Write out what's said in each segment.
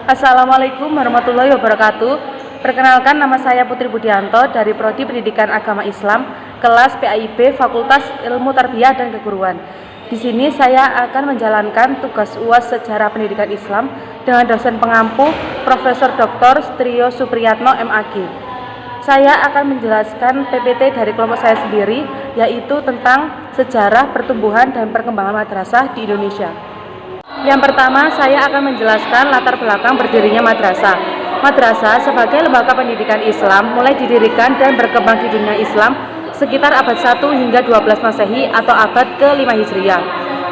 Assalamualaikum warahmatullahi wabarakatuh. Perkenalkan, nama saya Putri Budianto dari Prodi Pendidikan Agama Islam, kelas PAIB Fakultas Ilmu Tarbiyah dan Keguruan. Di sini saya akan menjalankan tugas UAS Sejarah Pendidikan Islam dengan dosen pengampu Profesor Dr. Strio Supriyatno MAG. Saya akan menjelaskan PPT dari kelompok saya sendiri, yaitu tentang sejarah, pertumbuhan, dan perkembangan madrasah di Indonesia. Yang pertama, saya akan menjelaskan latar belakang berdirinya madrasah. Madrasah sebagai lembaga pendidikan Islam mulai didirikan dan berkembang di dunia Islam sekitar abad 1 hingga 12 Masehi atau abad ke-5 Hijriah.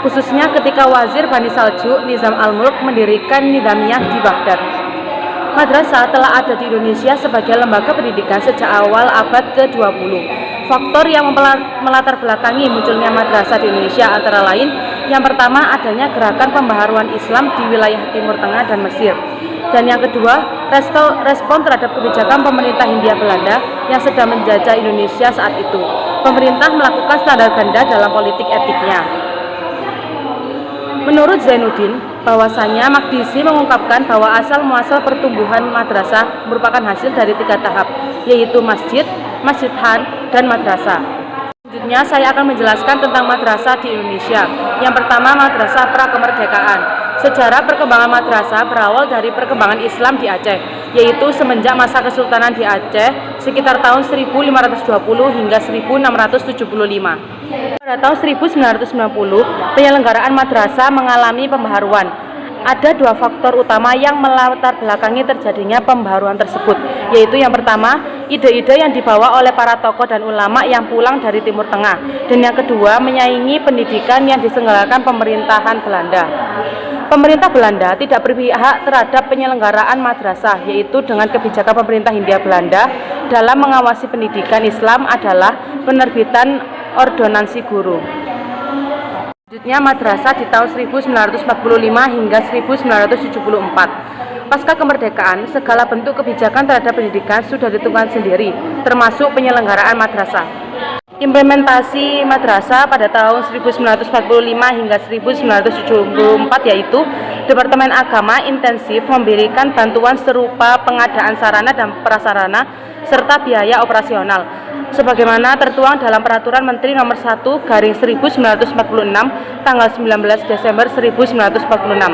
Khususnya ketika Wazir Bani Saljuk Nizam Al-Mulk mendirikan Nizamiyah di Baghdad. Madrasah telah ada di Indonesia sebagai lembaga pendidikan sejak awal abad ke-20. Faktor yang melatar belakangi munculnya madrasah di Indonesia antara lain, yang pertama adanya gerakan pembaharuan Islam di wilayah Timur Tengah dan Mesir. Dan yang kedua, respon terhadap kebijakan pemerintah Hindia Belanda yang sedang menjajah Indonesia saat itu. Pemerintah melakukan standar ganda dalam politik etiknya. Menurut Zainuddin, bahwasanya Maqdisi mengungkapkan bahwa asal-muasal pertumbuhan madrasah merupakan hasil dari 3 tahap, yaitu masjid, masjid han, dan madrasah. Selanjutnya saya akan menjelaskan tentang madrasah di Indonesia. Yang pertama, madrasah pra-kemerdekaan. Sejarah perkembangan madrasah berawal dari perkembangan Islam di Aceh, yaitu semenjak masa Kesultanan di Aceh sekitar tahun 1520 hingga 1675. Pada tahun 1990, penyelenggaraan madrasah mengalami pembaharuan. Ada 2 faktor utama yang melatar belakangi terjadinya pembaharuan tersebut, yaitu yang pertama, ide-ide yang dibawa oleh para tokoh dan ulama yang pulang dari Timur Tengah, dan yang kedua, menyaingi pendidikan yang diselenggarakan pemerintahan Belanda. Pemerintah Belanda tidak berpihak terhadap penyelenggaraan madrasah, yaitu dengan kebijakan pemerintah Hindia Belanda dalam mengawasi pendidikan Islam adalah penerbitan ordonansi guru. Selanjutnya, madrasah di tahun 1945 hingga 1974. Pasca kemerdekaan, segala bentuk kebijakan terhadap pendidikan sudah ditentukan sendiri, termasuk penyelenggaraan madrasah. Implementasi madrasah pada tahun 1945 hingga 1974, yaitu Departemen Agama intensif memberikan bantuan serupa pengadaan sarana dan prasarana serta biaya operasional, sebagaimana tertuang dalam Peraturan Menteri Nomor 1/1946 tanggal 19 Desember 1946.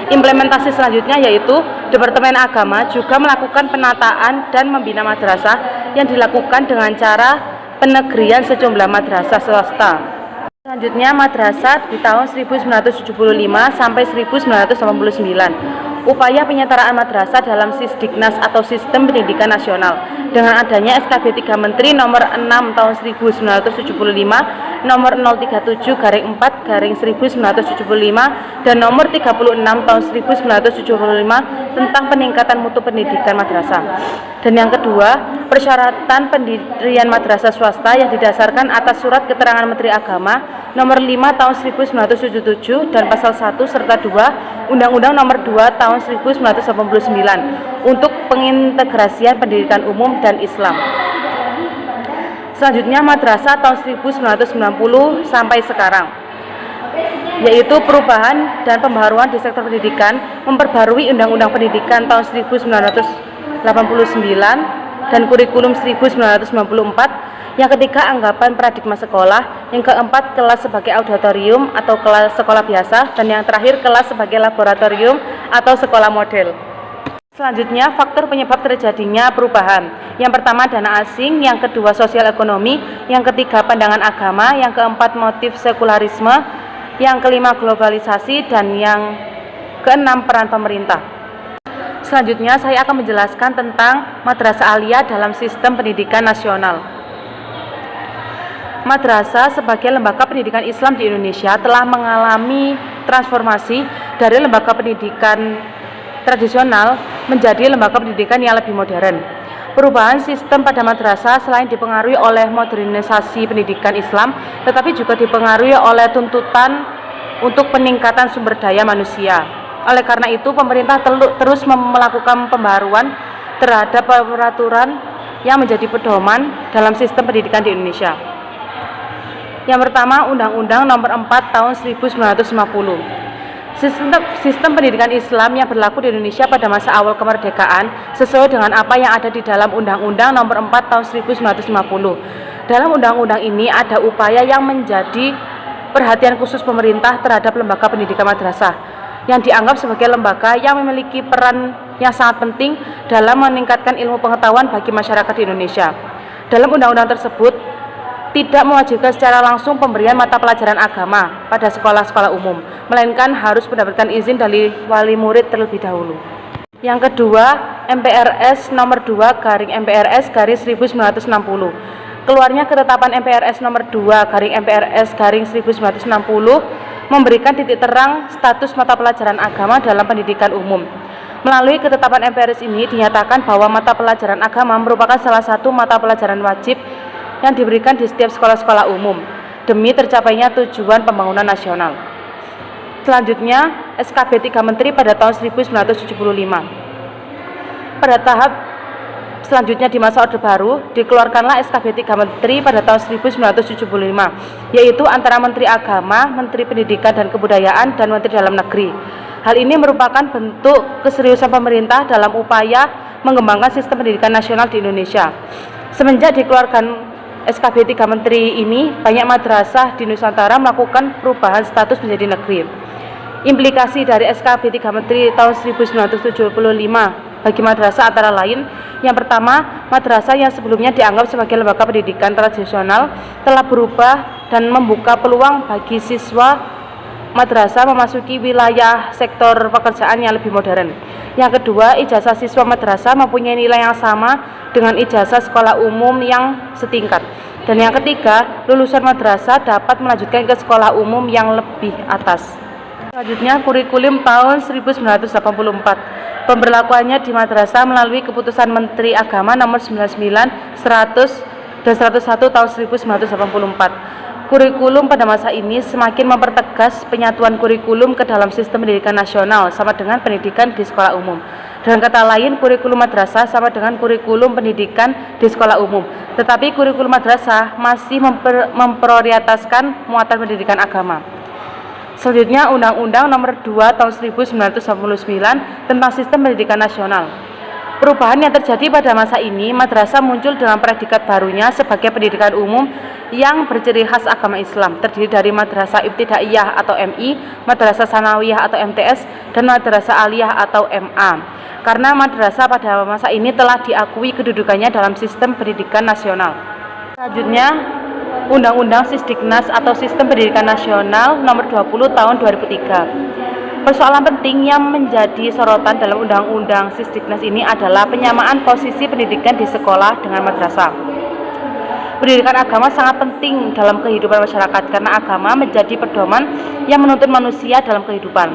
Implementasi selanjutnya yaitu Departemen Agama juga melakukan penataan dan membina madrasah yang dilakukan dengan cara penegrian sejumlah madrasah swasta. Selanjutnya, madrasah di tahun 1975 sampai 1989. Upaya penyetaraan madrasah dalam Sisdiknas atau Sistem Pendidikan Nasional dengan adanya SKB 3 Menteri Nomor 6 tahun 1975, Nomor 037/4/1975 dan Nomor 36 tahun 1975 tentang peningkatan mutu pendidikan madrasah. Dan yang kedua, persyaratan pendirian madrasah swasta yang didasarkan atas Surat Keterangan Menteri Agama Nomor 5 tahun 1977 dan Pasal 1 serta 2 Undang-Undang Nomor 2 tahun 1989 untuk pengintegrasian pendidikan umum dan Islam. Selanjutnya, madrasah tahun 1990 sampai sekarang, yaitu perubahan dan pembaharuan di sektor pendidikan, memperbarui Undang-Undang Pendidikan tahun 1989 dan kurikulum 1994. Yang ketiga, anggapan paradigma sekolah. Yang keempat, kelas sebagai auditorium atau kelas sekolah biasa. Dan yang terakhir, kelas sebagai laboratorium atau sekolah model. Selanjutnya, faktor penyebab terjadinya perubahan. Yang pertama, dana asing. Yang kedua, sosial ekonomi. Yang ketiga, pandangan agama. Yang keempat, motif sekularisme. Yang kelima, globalisasi. Dan yang keenam, peran pemerintah. Selanjutnya, saya akan menjelaskan tentang madrasah aliyah dalam sistem pendidikan nasional. Madrasah sebagai lembaga pendidikan Islam di Indonesia telah mengalami transformasi dari lembaga pendidikan tradisional menjadi lembaga pendidikan yang lebih modern. Perubahan sistem pada madrasah selain dipengaruhi oleh modernisasi pendidikan Islam, tetapi juga dipengaruhi oleh tuntutan untuk peningkatan sumber daya manusia. Oleh karena itu, pemerintah terus melakukan pembaharuan terhadap peraturan yang menjadi pedoman dalam sistem pendidikan di Indonesia. Yang pertama, Undang-Undang Nomor 4 Tahun 1950. Sistem pendidikan Islam yang berlaku di Indonesia pada masa awal kemerdekaan sesuai dengan apa yang ada di dalam Undang-Undang Nomor 4 Tahun 1950. Dalam undang-undang ini ada upaya yang menjadi perhatian khusus pemerintah terhadap lembaga pendidikan madrasah yang dianggap sebagai lembaga yang memiliki peran yang sangat penting dalam meningkatkan ilmu pengetahuan bagi masyarakat di Indonesia. Dalam undang-undang tersebut tidak mewajibkan secara langsung pemberian mata pelajaran agama pada sekolah-sekolah umum, melainkan harus mendapatkan izin dari wali murid terlebih dahulu. Yang kedua, MPRS nomor 2/MPRS/1960. Keluarnya ketetapan MPRS nomor 2/MPRS/1960 memberikan titik terang status mata pelajaran agama dalam pendidikan umum. Melalui ketetapan MPRS ini dinyatakan bahwa mata pelajaran agama merupakan salah satu mata pelajaran wajib yang diberikan di setiap sekolah-sekolah umum demi tercapainya tujuan pembangunan nasional. Selanjutnya, SKB 3 Menteri pada tahun 1975. Pada tahap selanjutnya di masa Orde Baru, dikeluarkanlah SKB 3 Menteri pada tahun 1975, yaitu antara Menteri Agama, Menteri Pendidikan dan Kebudayaan, dan Menteri Dalam Negeri. Hal ini merupakan bentuk keseriusan pemerintah dalam upaya mengembangkan sistem pendidikan nasional di Indonesia. Semenjak dikeluarkan SKB 3 Menteri ini, banyak madrasah di Nusantara melakukan perubahan status menjadi negeri. Implikasi dari SKB 3 Menteri tahun 1975 bagi madrasah antara lain: yang pertama, madrasah yang sebelumnya dianggap sebagai lembaga pendidikan tradisional telah berubah dan membuka peluang bagi siswa madrasah memasuki wilayah sektor pekerjaan yang lebih modern. Yang kedua, ijazah siswa madrasah mempunyai nilai yang sama dengan ijazah sekolah umum yang setingkat. Dan yang ketiga, lulusan madrasah dapat melanjutkan ke sekolah umum yang lebih atas. Selanjutnya, kurikulum tahun 1984. Pemberlakuannya di madrasah melalui keputusan Menteri Agama nomor 99, 100, dan 101 tahun 1984. Kurikulum pada masa ini semakin mempertegas penyatuan kurikulum ke dalam sistem pendidikan nasional sama dengan pendidikan di sekolah umum. Dengan kata lain, kurikulum madrasah sama dengan kurikulum pendidikan di sekolah umum. Tetapi kurikulum madrasah masih memprioritaskan muatan pendidikan agama. Selanjutnya, Undang-Undang Nomor 2 Tahun 1999 tentang Sistem Pendidikan Nasional. Perubahan yang terjadi pada masa ini, madrasah muncul dengan predikat barunya sebagai pendidikan umum yang berciri khas agama Islam, terdiri dari madrasah ibtidaiyah atau MI, madrasah sanawiyah atau MTS, dan madrasah aliyah atau MA. Karena madrasah pada masa ini telah diakui kedudukannya dalam sistem pendidikan nasional. Selanjutnya, Undang-Undang Sisdiknas atau Sistem Pendidikan Nasional Nomor 20 Tahun 2003. Persoalan penting yang menjadi sorotan dalam Undang-Undang Sisdiknas ini adalah penyamaan posisi pendidikan di sekolah dengan madrasah. Pendidikan agama sangat penting dalam kehidupan masyarakat karena agama menjadi pedoman yang menuntun manusia dalam kehidupan.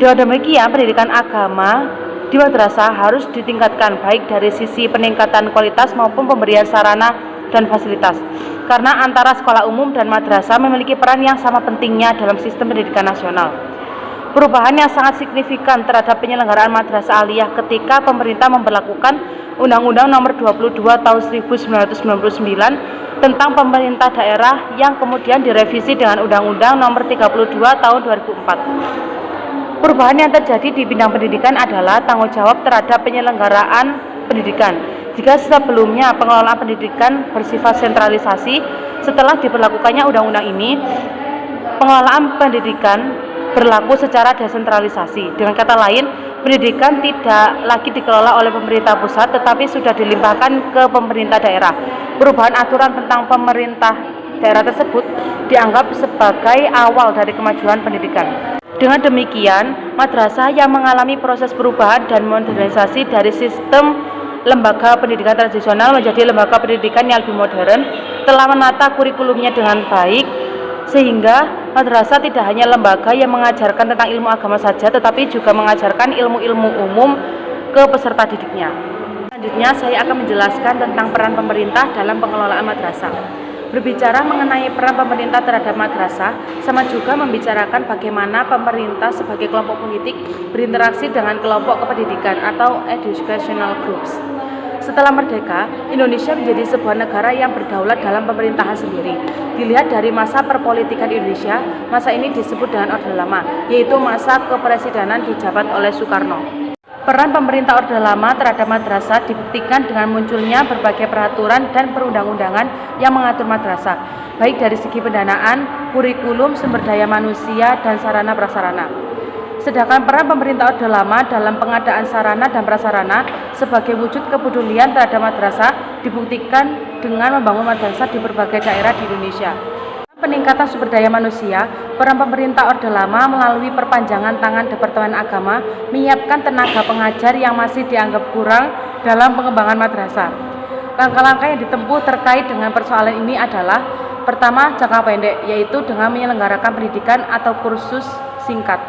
Dengan demikian, pendidikan agama di madrasah harus ditingkatkan baik dari sisi peningkatan kualitas maupun pemberian sarana dan fasilitas. Karena antara sekolah umum dan madrasah memiliki peran yang sama pentingnya dalam sistem pendidikan nasional. Perubahan yang sangat signifikan terhadap penyelenggaraan madrasah aliyah ketika pemerintah memberlakukan Undang-Undang Nomor 22 Tahun 1999 tentang pemerintah daerah yang kemudian direvisi dengan Undang-Undang Nomor 32 Tahun 2004. Perubahan yang terjadi di bidang pendidikan adalah tanggung jawab terhadap penyelenggaraan pendidikan. Jika sebelumnya pengelolaan pendidikan bersifat sentralisasi, setelah diberlakukannya undang-undang ini, pengelolaan pendidikan berlaku secara desentralisasi. Dengan kata lain, pendidikan tidak lagi dikelola oleh pemerintah pusat, tetapi sudah dilimpahkan ke pemerintah daerah. Perubahan aturan tentang pemerintah daerah tersebut dianggap sebagai awal dari kemajuan pendidikan. Dengan demikian, madrasah yang mengalami proses perubahan dan modernisasi dari sistem lembaga pendidikan tradisional menjadi lembaga pendidikan yang lebih modern, telah menata kurikulumnya dengan baik, sehingga madrasah tidak hanya lembaga yang mengajarkan tentang ilmu agama saja, tetapi juga mengajarkan ilmu-ilmu umum ke peserta didiknya. Selanjutnya, saya akan menjelaskan tentang peran pemerintah dalam pengelolaan madrasah. Berbicara mengenai peran pemerintah terhadap madrasah, sama juga membicarakan bagaimana pemerintah sebagai kelompok politik berinteraksi dengan kelompok kependidikan atau educational groups. Setelah merdeka, Indonesia menjadi sebuah negara yang berdaulat dalam pemerintahan sendiri. Dilihat dari masa perpolitikan Indonesia, masa ini disebut dengan Orde Lama, yaitu masa kepresidenan dijabat oleh Soekarno. Peran pemerintah Orde Lama terhadap madrasah dibuktikan dengan munculnya berbagai peraturan dan perundang-undangan yang mengatur madrasah, baik dari segi pendanaan, kurikulum, sumber daya manusia, dan sarana prasarana. Sedangkan peran pemerintah Orde Lama dalam pengadaan sarana dan prasarana sebagai wujud kepedulian terhadap madrasah dibuktikan dengan membangun madrasah di berbagai daerah di Indonesia. Peningkatan sumber daya manusia, peran pemerintah Orde Lama melalui perpanjangan tangan Departemen Agama menyiapkan tenaga pengajar yang masih dianggap kurang dalam pengembangan madrasah. Langkah-langkah yang ditempuh terkait dengan persoalan ini adalah: pertama, jangka pendek, yaitu dengan menyelenggarakan pendidikan atau kursus singkat.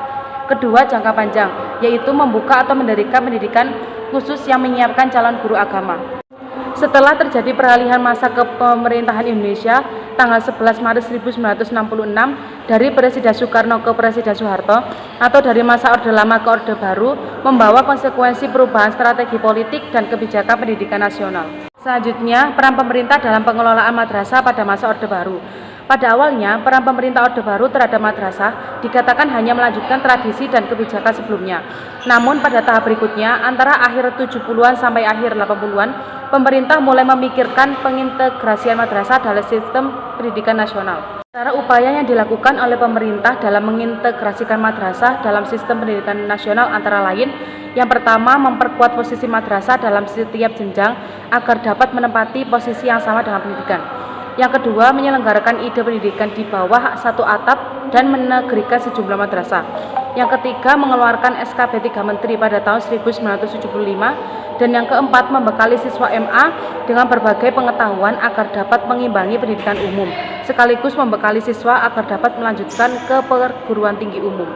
Kedua, jangka panjang, yaitu membuka atau mendirikan pendidikan khusus yang menyiapkan calon guru agama. Setelah terjadi peralihan masa kepemerintahan Indonesia tanggal 11 Maret 1966 dari Presiden Soekarno ke Presiden Soeharto, atau dari masa Orde Lama ke Orde Baru, membawa konsekuensi perubahan strategi politik dan kebijakan pendidikan nasional. Selanjutnya, peran pemerintah dalam pengelolaan madrasah pada masa Orde Baru. Pada awalnya, peran pemerintah Orde Baru terhadap madrasah dikatakan hanya melanjutkan tradisi dan kebijakan sebelumnya. Namun pada tahap berikutnya, antara akhir 70-an sampai akhir 80-an, pemerintah mulai memikirkan pengintegrasian madrasah dalam sistem pendidikan nasional. Antara upaya yang dilakukan oleh pemerintah dalam mengintegrasikan madrasah dalam sistem pendidikan nasional antara lain: yang pertama, memperkuat posisi madrasah dalam setiap jenjang agar dapat menempati posisi yang sama dengan pendidikan. Yang kedua, menyelenggarakan ide pendidikan di bawah satu atap dan menegrikan sejumlah madrasah. Yang ketiga, mengeluarkan SKB 3 Menteri pada tahun 1975. Dan yang keempat, membekali siswa MA dengan berbagai pengetahuan agar dapat mengimbangi pendidikan umum, sekaligus membekali siswa agar dapat melanjutkan ke perguruan tinggi umum.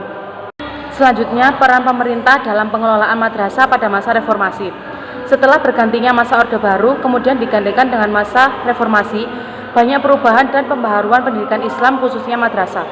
Selanjutnya, peran pemerintah dalam pengelolaan madrasah pada masa reformasi. Setelah bergantinya masa Orde Baru, kemudian digantikan dengan masa reformasi, banyak perubahan dan pembaharuan pendidikan Islam khususnya madrasah.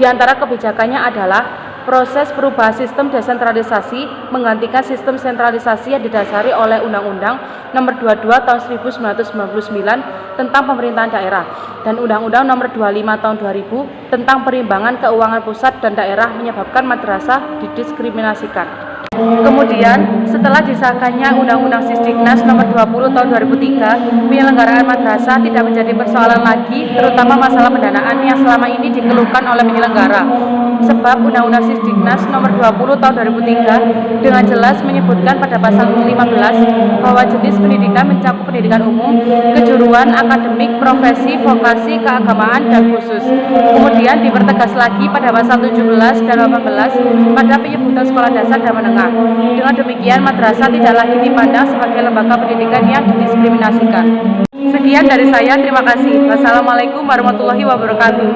Di antara kebijakannya adalah proses perubahan sistem desentralisasi menggantikan sistem sentralisasi yang didasari oleh Undang-Undang Nomor 22 Tahun 1999 tentang pemerintahan daerah dan Undang-Undang Nomor 25 Tahun 2000 tentang perimbangan keuangan pusat dan daerah menyebabkan madrasah didiskriminasikan. Kemudian, setelah disahkannya Undang-Undang Sisdiknas Nomor 20 Tahun 2003, penyelenggaraan madrasah tidak menjadi persoalan lagi, terutama masalah pendanaan yang selama ini dikeluhkan oleh penyelenggara. Sebab Undang-Undang Sisdiknas Nomor 20 Tahun 2003 dengan jelas menyebutkan pada pasal 15 bahwa jenis pendidikan mencakup pendidikan umum, kejuruan, akademik, profesi, vokasi, keagamaan, dan khusus. Kemudian dipertegas lagi pada pasal 17 dan 18 pada penyebutan sekolah dasar dan menengah. Dengan demikian, madrasah tidak lagi dipandang sebagai lembaga pendidikan yang didiskriminasikan. Sekian dari saya, terima kasih. Wassalamualaikum warahmatullahi wabarakatuh.